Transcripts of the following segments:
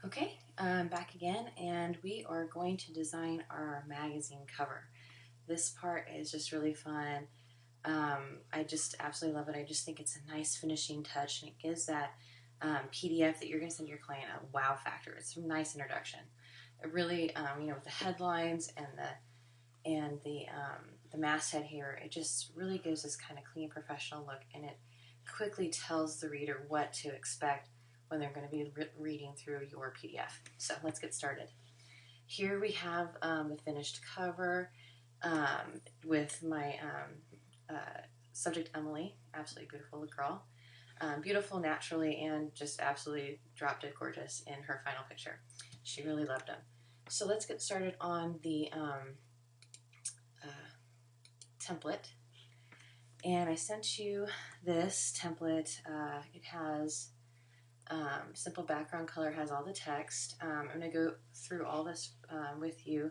Okay, I'm back again, and we are going to design our magazine cover. This part is just really fun. I just absolutely love it. I just think it's a nice finishing touch, and it gives that PDF that you're going to send your client a wow factor. It's a nice introduction. It really, with the headlines and the masthead here, it just really gives this kind of clean, professional look, and it quickly tells the reader what to expect when they're going to be reading through your PDF. So let's get started. Here we have the finished cover with my subject Emily, absolutely beautiful girl, beautiful naturally, and just absolutely drop dead gorgeous in her final picture. She really loved them. So let's get started on the template. And I sent you this template. It has simple background color, has all the text. I'm going to go through all this with you.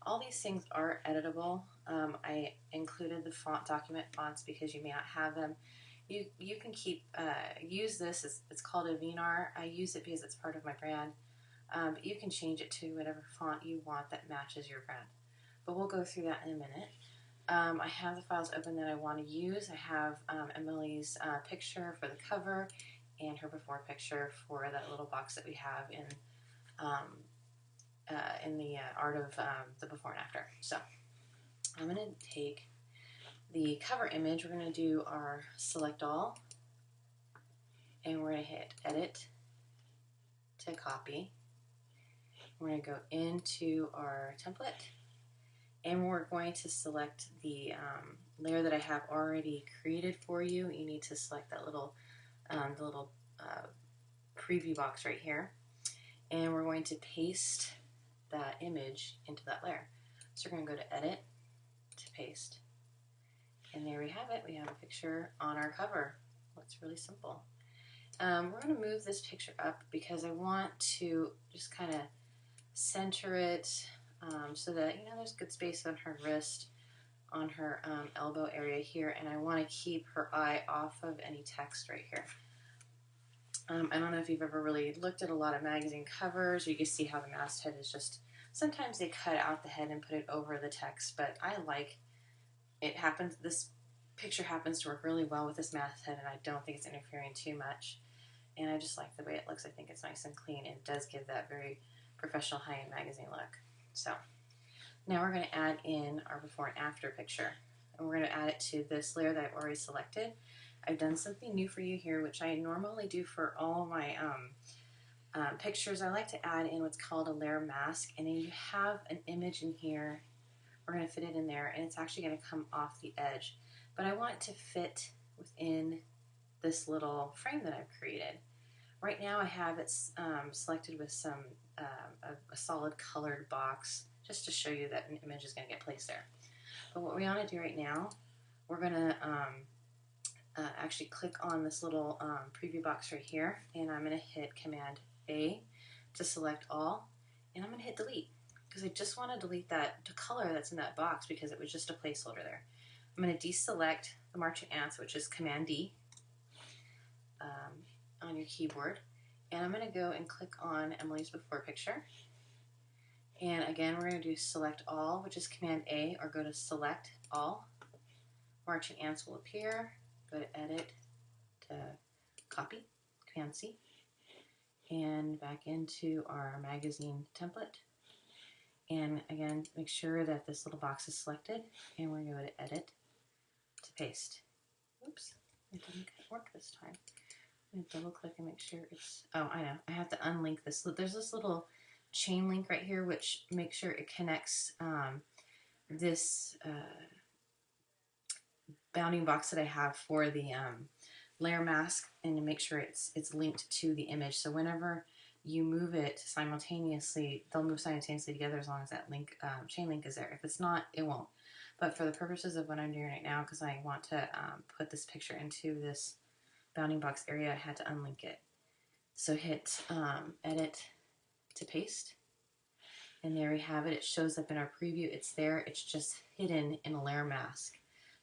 All these things are editable. I included the document fonts because you may not have them. You can use this. It's called a VNAR. I use it because it's part of my brand. But you can change it to whatever font you want that matches your brand. But we'll go through that in a minute. I have the files open that I want to use. I have Emily's picture for the cover and her before picture for that little box that we have in the art of the before and after. So I'm going to take the cover image. We're going to do our select all, and we're going to hit edit to copy. We're going to go into our template, and we're going to select the layer that I have already created for you. You need to select that little preview box right here, and we're going to paste that image into that layer. So we're going to go to edit to paste, and there we have it. We have a picture on our cover. It's really simple. We're going to move this picture up because I want to just kind of center it so that there's good space on her wrist, on her elbow area here, and I want to keep her eye off of any text right here. I don't know if you've ever really looked at a lot of magazine covers. You can see how the masthead is just, sometimes they cut out the head and put it over the text, but I like it happens. This picture happens to work really well with this masthead, and I don't think it's interfering too much. And I just like the way it looks. I think it's nice and clean, and it does give that very professional high-end magazine look. So now we're going to add in our before and after picture, and we're going to add it to this layer that I've already selected. I've done something new for you here, which I normally do for all my pictures. I like to add in what's called a layer mask, and then you have an image in here. We're going to fit it in there, and it's actually going to come off the edge. But I want it to fit within this little frame that I've created. Right now I have it selected with some a solid colored box, just to show you that an image is going to get placed there. But what we want to do right now, we're going to actually click on this little preview box right here, and I'm going to hit Command A to select all, and I'm going to hit delete because I just want to delete that color that's in that box because it was just a placeholder there. I'm going to deselect the marching ants, which is Command D on your keyboard, and I'm going to go and click on Emily's before picture. And again, we're going to do select all, which is Command A, or go to select all. Marching ants will appear. Go to edit to copy, Command C, and back into our magazine template. And again, make sure that this little box is selected, and we're going to go to edit to paste. Oops, it didn't work this time. I'm going to double click and make sure it's, oh, I know, I have to unlink this. There's this little chain link right here which makes sure it connects this bounding box that I have for the layer mask, and to make sure it's linked to the image. So whenever you move it simultaneously, they'll move simultaneously together as long as that link chain link is there. If it's not, it won't. But for the purposes of what I'm doing right now, because I want to put this picture into this bounding box area, I had to unlink it. So hit edit to paste, and there we have it. It shows up in our preview. It's there. It's just hidden in a layer mask.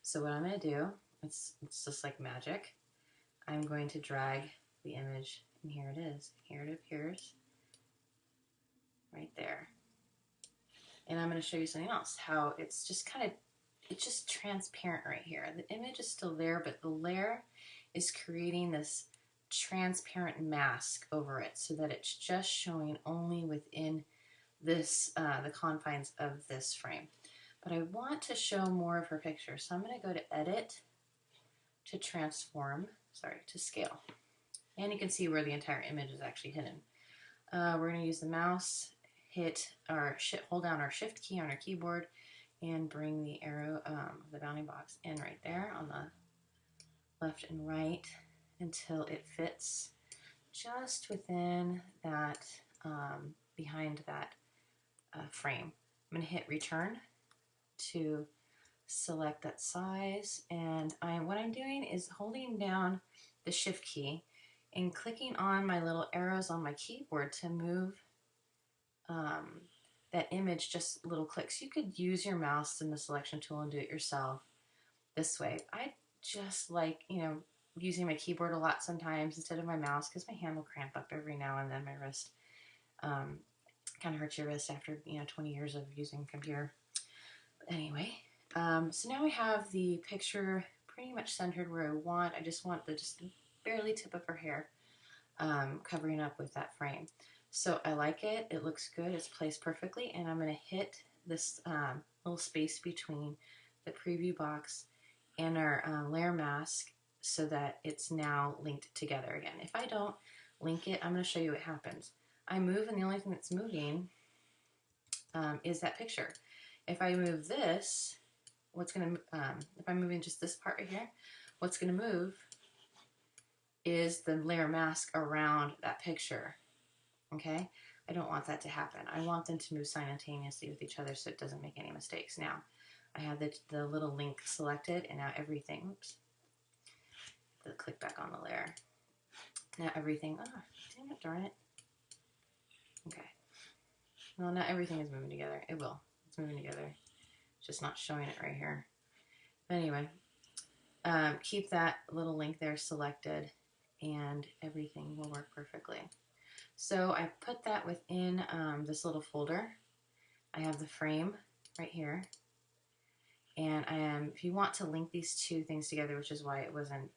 So what I'm going to do, it's just like magic. I'm going to drag the image, and here it is. Here it appears. right there. And I'm going to show you something else, how it's just it's just transparent right here. The image is still there, but the layer is creating this transparent mask over it so that it's just showing only within this, the confines of this frame. But I want to show more of her picture, so I'm going to go to Edit, to Transform, to Scale. And you can see where the entire image is actually hidden. We're going to use the mouse, hold down our Shift key on our keyboard, and bring the arrow, the bounding box in right there on the left and right until it fits just within that, behind that frame. I'm going to hit Return to select that size, and what I'm doing is holding down the Shift key and clicking on my little arrows on my keyboard to move that image just little clicks. You could use your mouse in the selection tool and do it yourself this way. I just like, using my keyboard a lot sometimes instead of my mouse because my hand will cramp up every now and then. My wrist kind of hurts your wrist after 20 years of using a computer. But anyway, so now we have the picture pretty much centered where I want. I just want the barely tip of her hair covering up with that frame. So I like it. It looks good. It's placed perfectly, and I'm going to hit this little space between the preview box and our layer mask so that it's now linked together again. If I don't link it, I'm going to show you what happens. I move, and the only thing that's moving is that picture. If I move this, if I'm moving just this part right here, what's going to move is the layer mask around that picture. Okay? I don't want that to happen. I want them to move simultaneously with each other so it doesn't make any mistakes. Now, I have the little link selected, and now everything, oops, click back on the layer. Now everything, oh, damn it, darn it. Okay. Well, not everything is moving together. It will. It's moving together. Just not showing it right here. But anyway, keep that little link there selected, and everything will work perfectly. So I put that within this little folder. I have the frame right here, and if you want to link these two things together, which is why it wasn't,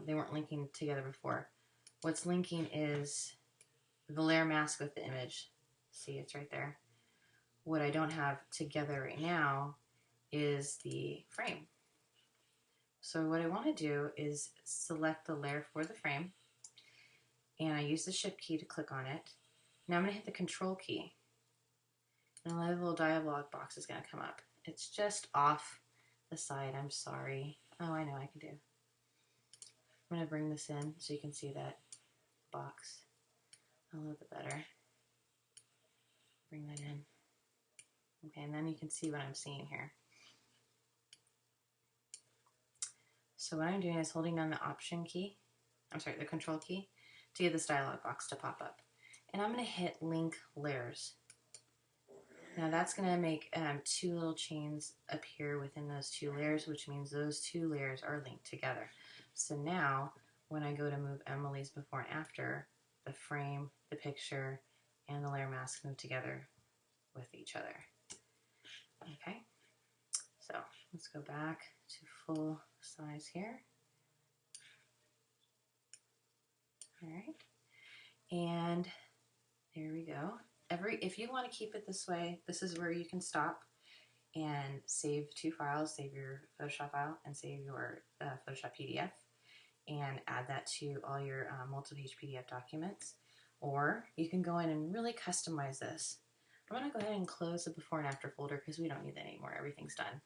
they weren't linking together before. What's linking is the layer mask with the image. See, it's right there. What I don't have together right now is the frame. So what I want to do is select the layer for the frame, and I use the Shift key to click on it. Now I'm going to hit the Control key, and a little dialog box is going to come up. It's just off the side. I'm sorry. Oh, I know I can do. I'm going to bring this in so you can see that box a little bit better. Bring that in. Okay, and then you can see what I'm seeing here. So what I'm doing is holding down the the Control key, to get this dialog box to pop up. And I'm going to hit Link Layers. Now that's going to make two little chains appear within those two layers, which means those two layers are linked together. So now, when I go to move Emily's before and after, the frame, the picture, and the layer mask move together with each other. Okay, so let's go back to full size here. All right, and there we go. If you want to keep it this way, this is where you can stop and save two files, save your Photoshop file and save your Photoshop PDF, and add that to all your multi-page PDF documents. Or you can go in and really customize this. I'm going to go ahead and close the before and after folder because we don't need that anymore. Everything's done.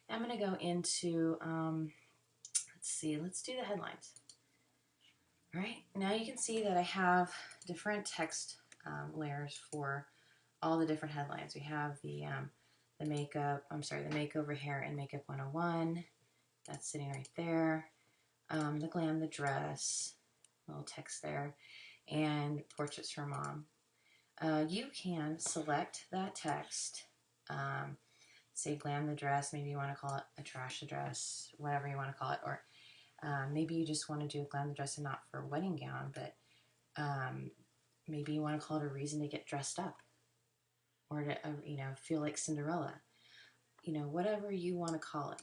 I'm going to go into, let's do the headlines. All right, now you can see that I have different text layers for all the different headlines. We have the makeover hair and makeup 101. That's sitting right there. The glam, the dress, little text there, and portraits for mom. You can select that text, say glam the dress, maybe you want to call it a trash the dress, whatever you want to call it, or maybe you just want to do glam the dress and not for a wedding gown, but maybe you want to call it a reason to get dressed up, or to feel like Cinderella. Whatever you want to call it.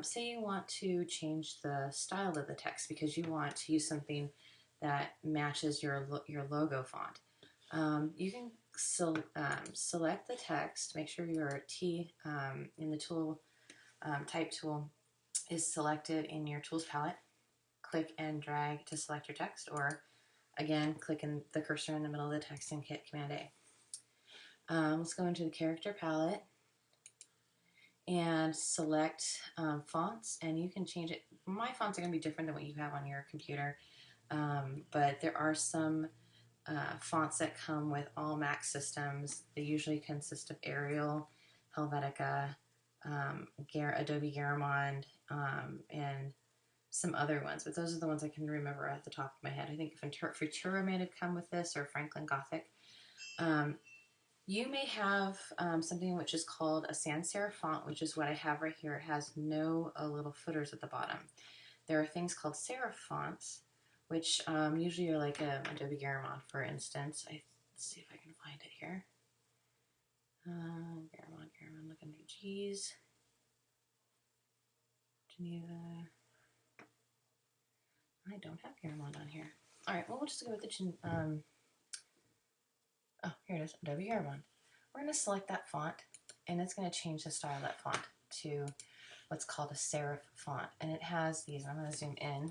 Say you want to change the style of the text because you want to use something that matches your logo font. You can select the text. Make sure your T in the tool type tool is selected in your tools palette. Click and drag to select your text, or again, click in the cursor in the middle of the text and hit Command A. Let's go into the character palette and select fonts, and you can change it. My fonts are going to be different than what you have on your computer, but there are some fonts that come with all Mac systems. They usually consist of Arial, Helvetica, Adobe Garamond, and some other ones, but those are the ones I can remember at the top of my head. I think Futura may have come with this, or Franklin Gothic. You may have something which is called a sans serif font, which is what I have right here. It has no little footers at the bottom. There are things called serif fonts, which usually are like Adobe Garamond, for instance. Let's see if I can find it here. Garamond, look under G's. Geneva. I don't have Garamond on here. All right, well, we'll just go with the oh, here it is, Adobe Garamond. We're going to select that font, and it's going to change the style of that font to what's called a serif font. And it has these, I'm going to zoom in,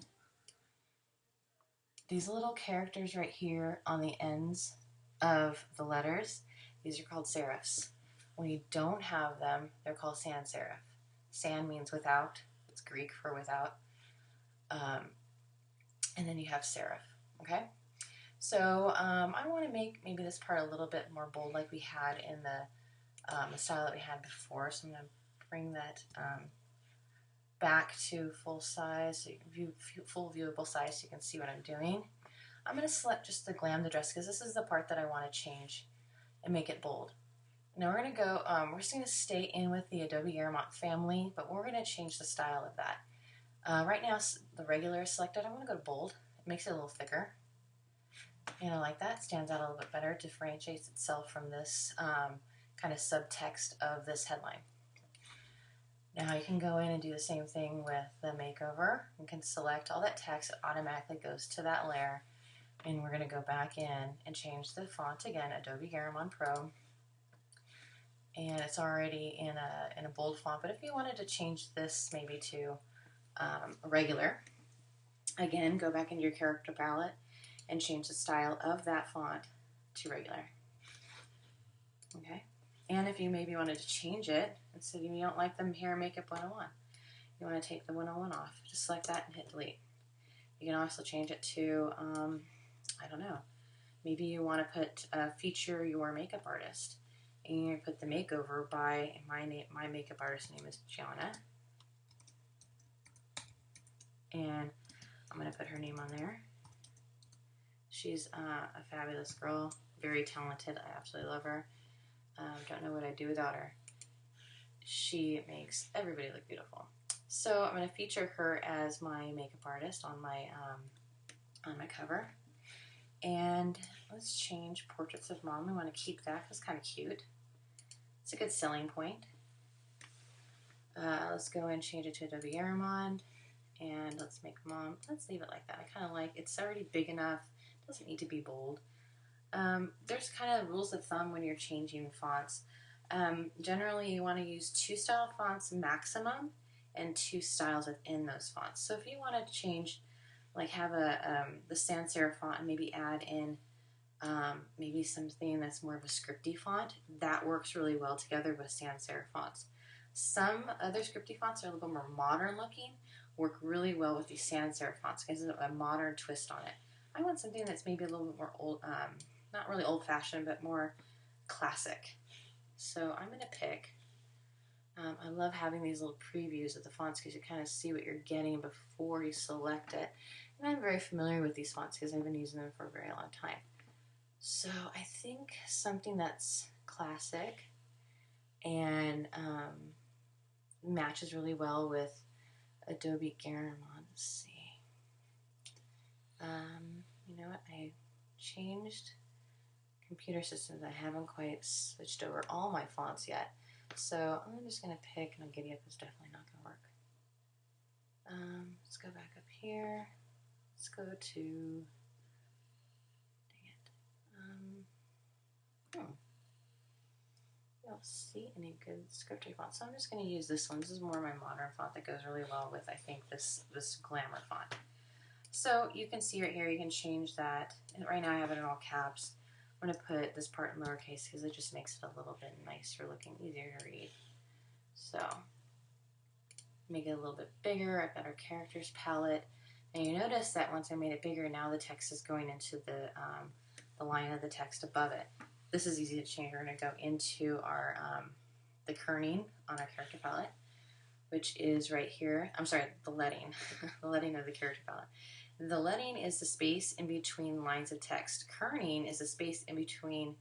these little characters right here on the ends of the letters. These are called serifs. When you don't have them, they're called sans serif. Sans means without. It's Greek for without. And then you have serif, okay? So I want to make maybe this part a little bit more bold like we had in the style that we had before. So I'm going to bring that back to full size, so you can view full viewable size so you can see what I'm doing. I'm going to select just the glam the dress because this is the part that I want to change and make it bold. Now we're going to go, we're just going to stay in with the Adobe Garamond family, but we're going to change the style of that. Right now the regular is selected. I want to go to bold. It makes it a little thicker. And I like that. It stands out a little bit better, differentiates itself from this kind of subtext of this headline. Now you can go in and do the same thing with the makeover. You can select all that text. It automatically goes to that layer. And we're going to go back in and change the font again, Adobe Garamond Pro. And it's already in a bold font. But if you wanted to change this maybe to a regular, again, go back into your character palette and change the style of that font to regular. Okay? And if you maybe wanted to change it, and so you don't like the Hair Makeup 101, you want to take the 101 off, just select that and hit delete. You can also change it to, I don't know, maybe you want to put feature your makeup artist, and you put the makeover by my makeup artist name is Gianna, and I'm going to put her name on there. She's a fabulous girl, very talented. I absolutely love her. Don't know what I'd do without her. She makes everybody look beautiful. So I'm going to feature her as my makeup artist on my cover. And let's change Portraits of Mom. We want to keep that because it's kind of cute. It's a good selling point. Let's go and change it to Adobe Garamond. And let's make Mom, let's leave it like that. I kind of like, it's already big enough. It doesn't need to be bold. There's kind of rules of thumb when you're changing fonts. Generally, you want to use 2 style fonts maximum and 2 styles within those fonts. So if you wanted to change, like have the sans serif font and maybe add in maybe something that's more of a scripty font, that works really well together with sans serif fonts. Some other scripty fonts are a little bit more modern looking, work really well with these sans serif fonts because of a modern twist on it. I want something that's maybe a little bit more old, not really old-fashioned, but more classic. So I'm going to pick, I love having these little previews of the fonts because you kind of see what you're getting before you select it. And I'm very familiar with these fonts because I've been using them for a very long time. So I think something that's classic and matches really well with Adobe Garamond. Let's see. You know what? I changed computer systems, I haven't quite switched over all my fonts yet. So I'm just going to pick, no, Giddy Up is definitely not going to work. Let's go back up here. Let's go to, dang it. I don't see any good scripty fonts, so I'm just going to use this one. This is more my modern font that goes really well with, I think, this glamour font. So you can see right here, you can change that. And right now I have it in all caps. I'm going to put this part in lowercase because it just makes it a little bit nicer looking, easier to read. So make it a little bit bigger, a better characters palette. And you notice that once I made it bigger, now the text is going into the line of the text above it. This is easy to change. We're going to go into our the kerning on our character palette, which is right here. I'm sorry, the leading, the leading of the character palette. The leading is the space in between lines of text. Kerning is the space in between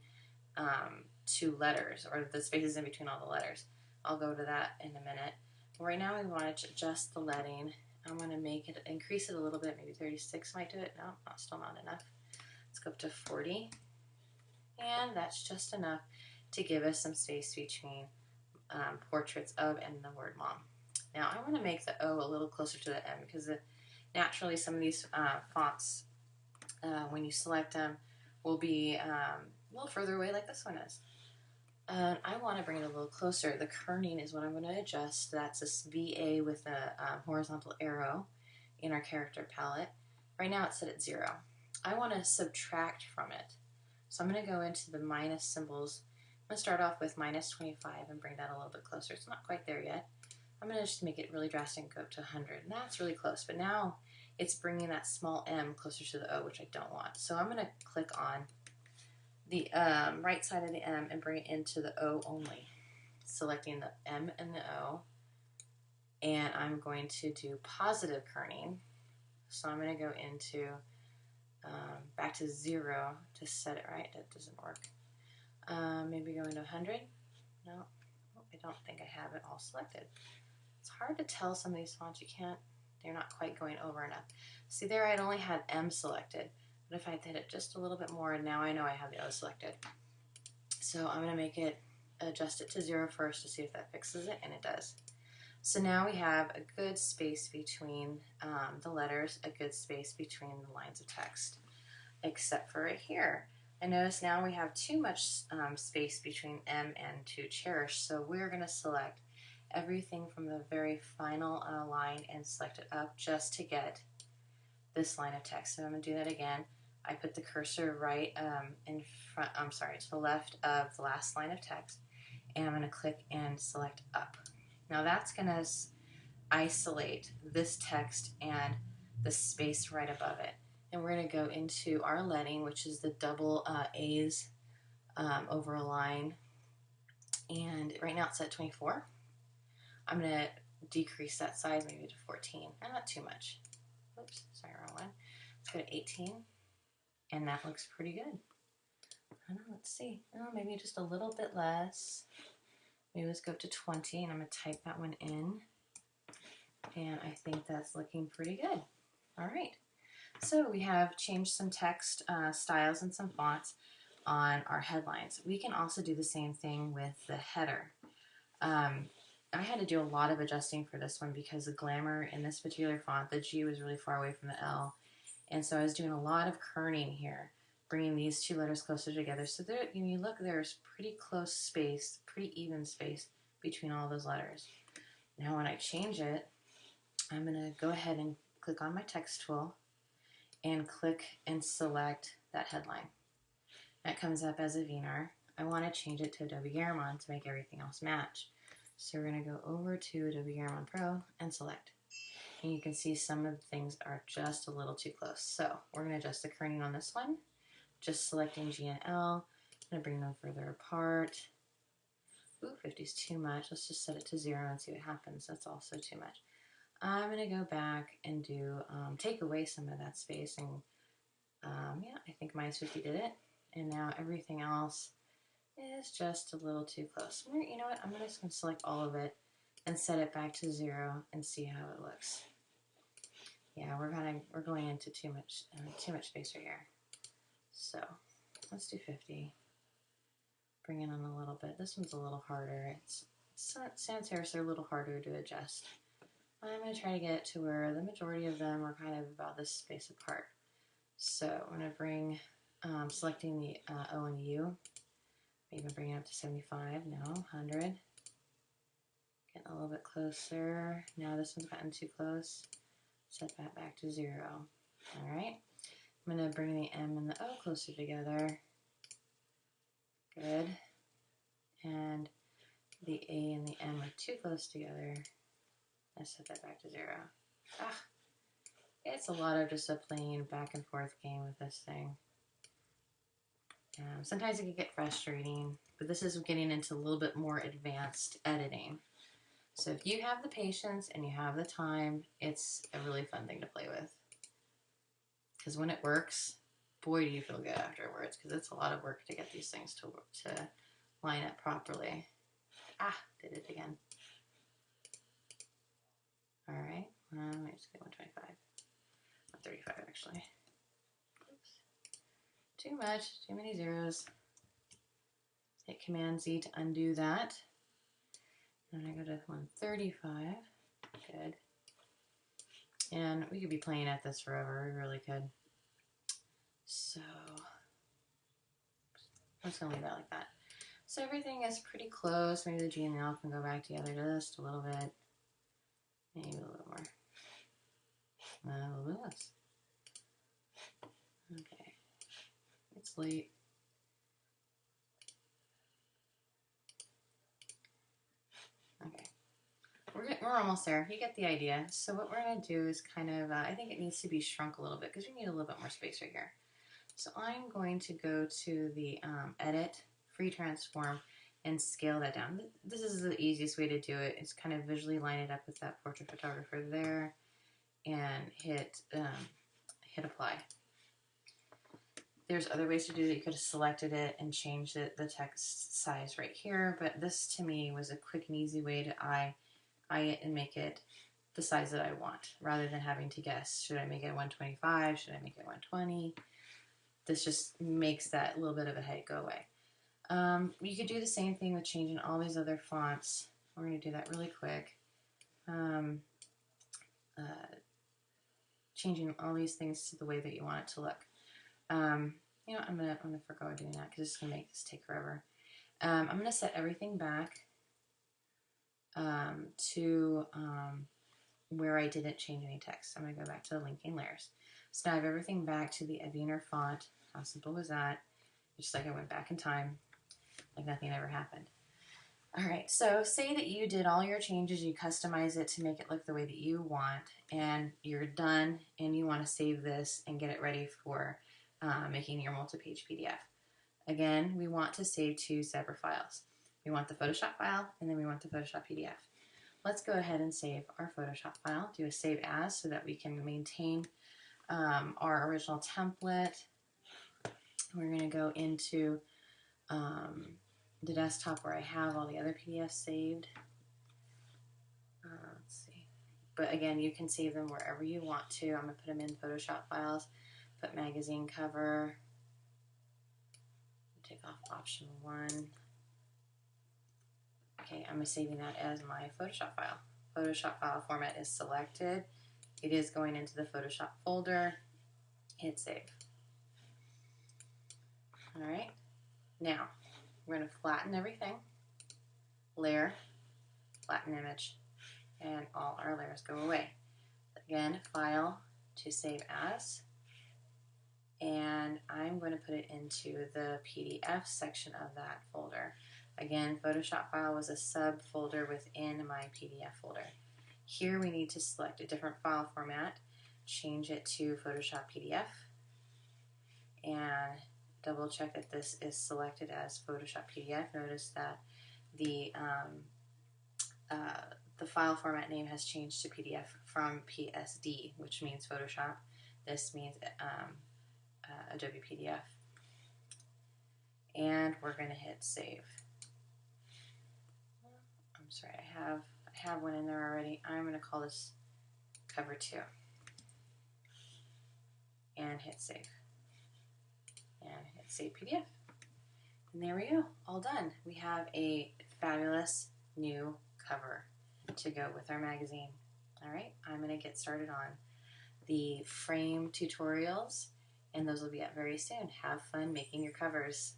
two letters, or the spaces in between all the letters. I'll go to that in a minute. Right now we want to adjust the leading. I'm going to make it, increase it a little bit, maybe 36 might do it. No, still not enough. Let's go up to 40. And that's just enough to give us some space between portraits of and the word mom. Now I want to make the O a little closer to the M because naturally some of these fonts, when you select them, will be a little further away like this one is. I want to bring it a little closer. The kerning is what I'm going to adjust. That's this VA with a horizontal arrow in our character palette. Right now it's set at 0. I want to subtract from it. So I'm going to go into the minus symbols. I'm going to start off with minus 25 and bring that a little bit closer. It's not quite there yet. I'm going to just make it really drastic and go up to 100. And that's really close, but now it's bringing that small m closer to the O, which I don't want. So I'm going to click on the right side of the M and bring it into the O only, selecting the M and the O, and I'm going to do positive kerning. So I'm going to go into back to 0 to set it right. That doesn't work. Maybe go into 100. No, I don't think I have it all selected. It's hard to tell some of these fonts. You can't, they're not quite going over enough. See there, I'd only had M selected. But if I did it just a little bit more, now I know I have the O selected. So I'm going to make it, adjust it to 0 first to see if that fixes it, and it does. So now we have a good space between the letters, a good space between the lines of text, except for right here. I notice now we have too much space between M and to cherish, so we're going to select everything from the very final line and select it up just to get this line of text. So I'm going to do that again. I put the cursor right in front, to the left of the last line of text, and I'm going to click and select up. Now that's going to isolate this text and the space right above it. And we're going to go into our leading, which is the double A's over a line. And right now it's at 24. I'm going to decrease that size maybe to 14. And not too much. Oops, sorry, wrong one. Let's go to 18. And that looks pretty good. I don't know, let's see. Oh, maybe just a little bit less. Maybe let's go up to 20, and I'm going to type that one in. And I think that's looking pretty good. All right. So we have changed some text styles and some fonts on our headlines. We can also do the same thing with the header. I had to do a lot of adjusting for this one because the glamour in this particular font, the G was really far away from the L. And so I was doing a lot of kerning here, bringing these two letters closer together. So there, when you look, there's pretty close space, pretty even space between all those letters. Now when I change it, I'm going to go ahead and click on my text tool and click and select that headline. That comes up as a VNAR. I want to change it to Adobe Garamond to make everything else match. So we're going to go over to Adobe Garamond Pro and select. And you can see some of the things are just a little too close. So we're going to adjust the kerning on this one. Just selecting G and L. I'm going to bring them further apart. Ooh, 50 is too much. Let's just set it to 0 and see what happens. That's also too much. I'm going to go back and do, take away some of that space. And yeah, I think minus 50 did it. And now everything else is just a little too close. You know what? I'm just going to select all of it and set it back to 0 and see how it looks. Yeah, we're going into too much space right here. So let's do 50. Bring it on a little bit. This one's a little harder. Sans serifs are a little harder to adjust. I'm going to try to get to where the majority of them are kind of about this space apart. So I'm going to bring, selecting the O and U, maybe bring it up to 75, no, 100. Getting a little bit closer. Now this one's gotten too close. Set that back to 0. All right. I'm going to bring the M and the O closer together. Good. And the A and the M are too close together. I set that back to 0. Ah, it's a lot of just a plain back and forth game with this thing. Sometimes it can get frustrating, but this is getting into a little bit more advanced editing. So if you have the patience and you have the time, it's a really fun thing to play with. Because when it works, boy, do you feel good afterwards, because it's a lot of work to get these things to line up properly. Ah, did it again. All right, let me just get 125. 135 actually. Oops. Too much, too many zeros. Hit Command Z to undo that. Then I go to 135. Good. And we could be playing at this forever, we really could. So I'm just gonna leave that like that. So everything is pretty close. Maybe the G and the L can go back together just a little bit. Maybe a little more. A little bit less. Okay. It's late. Okay. We're almost there. You get the idea. So what we're going to do is kind of, I think it needs to be shrunk a little bit because we need a little bit more space right here. So I'm going to go to the Edit, Free Transform, and scale that down. This is the easiest way to do it. It's kind of visually line it up with that portrait photographer there and hit Apply. There's other ways to do it. You could have selected it and changed the text size right here, but this to me was a quick and easy way to eye it and make it the size that I want, rather than having to guess, should I make it 125, should I make it 120? This just makes that little bit of a headache go away. You could do the same thing with changing all these other fonts. We're going to do that really quick. Changing all these things to the way that you want it to look. You know, I'm gonna forgo doing that because it's gonna make this take forever. I'm gonna set everything back to where I didn't change any text. I'm gonna go back to the linking layers. So now I have everything back to the Aviner font. How simple was that? Just like I went back in time, like nothing ever happened. All right, so say that you did all your changes, you customize it to make it look the way that you want, and you're done, and you want to save this and get it ready for making your multi-page PDF. Again, we want to save two separate files. We want the Photoshop file, and then we want the Photoshop PDF. Let's go ahead and save our Photoshop file. Do a save as so that we can maintain our original template. We're going to go into the desktop where I have all the other PDFs saved. Let's see. But again, you can save them wherever you want to. I'm going to put them in Photoshop files. Put magazine cover. Take off option 1. Okay, I'm saving that as my Photoshop file. Photoshop file format is selected. It is going into the Photoshop folder. Hit save. All right. Now, we're going to flatten everything. Layer, flatten image, and all our layers go away. Again, file to save as. And I'm going to put it into the PDF section of that folder. Again, Photoshop file was a subfolder within my PDF folder. Here we need to select a different file format, change it to Photoshop PDF, and double check that this is selected as Photoshop PDF. Notice that the file format name has changed to PDF from PSD, which means Photoshop. This means Adobe PDF. And we're going to hit save. I'm sorry, I have one in there already. I'm going to call this cover 2. And hit save. And hit save PDF. And there we go, all done. We have a fabulous new cover to go with our magazine. All right, I'm gonna get started on the frame tutorials, and those will be up very soon. Have fun making your covers.